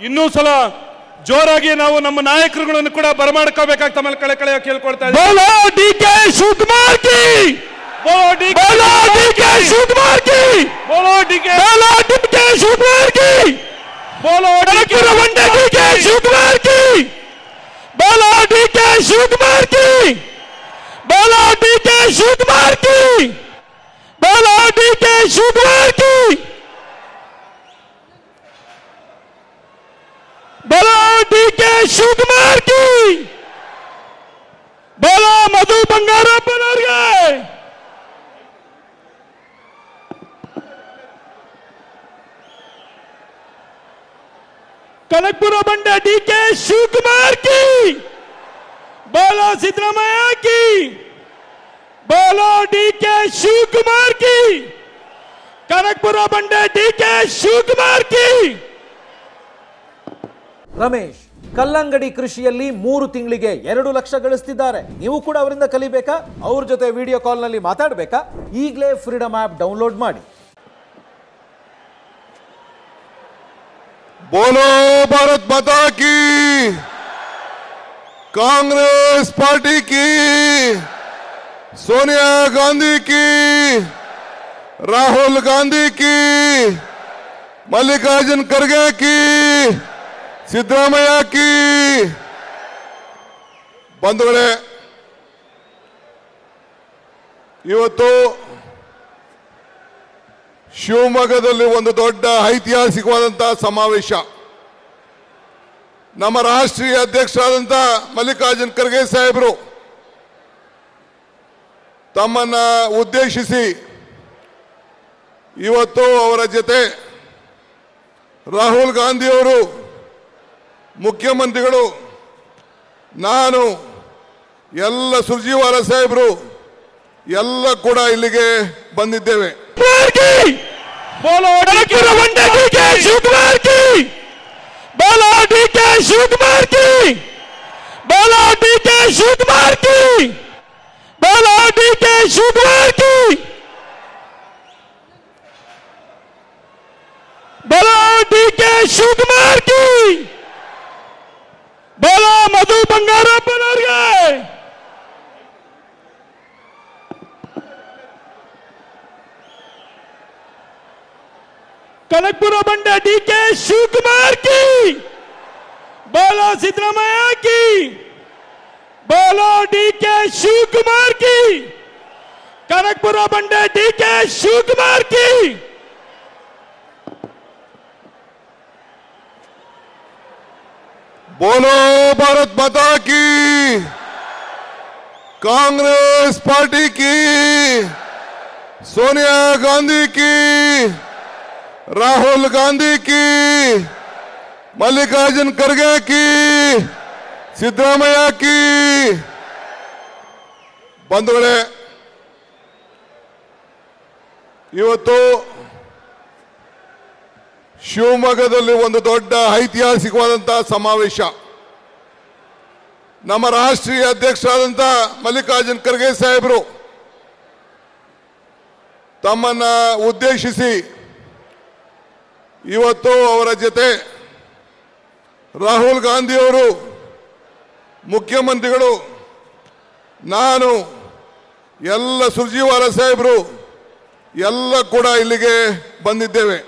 ಇನ್ನೂ ಸಲ ಜೋರಾಗಿ ನಾವು ನಮ್ಮ ನಾಯಕರುಗಳನ್ನು ಕೂಡ ಬರಮಾಡ್ಕೋಬೇಕಾಗಿ ತಮ್ಮಲ್ಲಿ ಕಳೆ ಕೇಳ್ಕೊಳ್ತಾ ಇದ್ದೀವಿ. बोलो डीके शिवकुमार की, बोलो डीके शिवकुमार की, बोलो डीके शिवकुमार की, बोलो डीके शिवकुमार की, बोलो डीके शिवकुमार की, बोलो डीके शिवकुमार की, बोलो डीके शिवकुमार की, बोलो डीके शिवकुमार की, बोलो मधु बंगारप्पनवರಿಗೆ. कनकपुर बंडे डीके शिवकुमार की, बोलो सिद्धरामैया की, बोलो डीके शिवकुमार की, कनकपुर बंडे डीके शिवकुमार की. ರಮೇಶ್ ಕಲ್ಲಂಗಡಿ ಕೃಷಿಯಲ್ಲಿ 3 ತಿಂಗಳಿಗೆ 2 ಲಕ್ಷ ಗಳಿಸ್ತಿದ್ದಾರೆ. ನೀವು ಕೂಡ ಅವರಿಂದ ಕಲಿಬೇಕಾ? ಅವ್ರ ಜೊತೆ ವಿಡಿಯೋ ಕಾಲ್ ನಲ್ಲಿ ಮಾತಾಡಬೇಕಾ? ಈಗಲೇ ಫ್ರೀಡಮ್ ಆಪ್ ಡೌನ್ಲೋಡ್ ಮಾಡಿ. बोलो भारत माता की, कांग्रेस पार्टी की, सोनिया गांधी की, राहुल गांधी की, मल्लिकार्जुन खड़गे की, सिद्धरामैया की. ಬಂಧುಗಳೇ, ಇವತ್ತು ಶಿವಮೊಗ್ಗದಲ್ಲಿ ಒಂದು ದೊಡ್ಡ ಐತಿಹಾಸಿಕವಾದಂತಹ ಸಮಾವೇಶ. ನಮ್ಮ ರಾಷ್ಟ್ರೀಯ ಅಧ್ಯಕ್ಷರಾದಂಥ ಮಲ್ಲಿಕಾರ್ಜುನ್ ಖರ್ಗೆ ಸಾಹೇಬರು ತಮ್ಮನ್ನ ಉದ್ದೇಶಿಸಿ ಇವತ್ತು ಅವರ ಜೊತೆ ರಾಹುಲ್ ಗಾಂಧಿ ಅವರು, ಮುಖ್ಯಮಂತ್ರಿಗಳು, ನಾನು, ಎಲ್ಲ ಸುರ್ಜಿವಾಲ ಸಾಹೇಬರು ಎಲ್ಲ ಕೂಡ ಇಲ್ಲಿಗೆ ಬಂದಿದ್ದೇವೆ. बोलो डीके शिवकुमार की, बोलो डीके शिवकुमार की, बोलो डीके शिवकुमार की, बोलो डीके शिवकुमार की, बोलो डीके शिवकुमार की, बोलो मधु बंगारप्पनवರಿಗೆ. कनकपुर बंडे डीके शिवकुमार की, बोलो सिद्धरामैया की, बोलो डीके शिवकुमार की, कनकपुर बंडे डीके शिवकुमार की. बोलो भारत माता की, कांग्रेस पार्टी की, सोनिया गांधी की, राहुल गांधी की, मल्लिकार्जुन खड़गे की, सिद्धरामैया की. ಬಂಧುಗಳೇ, ಇವತ್ತು ಶಿವಮೊಗ್ಗದಲ್ಲಿ ಒಂದು ದೊಡ್ಡ ಐತಿಹಾಸಿಕವಾದಂತಹ ಸಮಾವೇಶ. ನಮ್ಮ ರಾಷ್ಟ್ರೀಯ ಅಧ್ಯಕ್ಷರಾದಂಥ ಮಲ್ಲಿಕಾರ್ಜುನ್ ಖರ್ಗೆ ಸಾಹೇಬರು ತಮ್ಮನ್ನ ಉದ್ದೇಶಿಸಿ ಇವತ್ತು ಅವರ ಜೊತೆ ರಾಹುಲ್ ಗಾಂಧಿ ಅವರು, ಮುಖ್ಯಮಂತ್ರಿಗಳು, ನಾನು, ಎಲ್ಲ ಸುರ್ಜಿವಾಲ ಸಾಹೇಬರು ಎಲ್ಲ ಕೂಡ ಇಲ್ಲಿಗೆ ಬಂದಿದ್ದೇವೆ.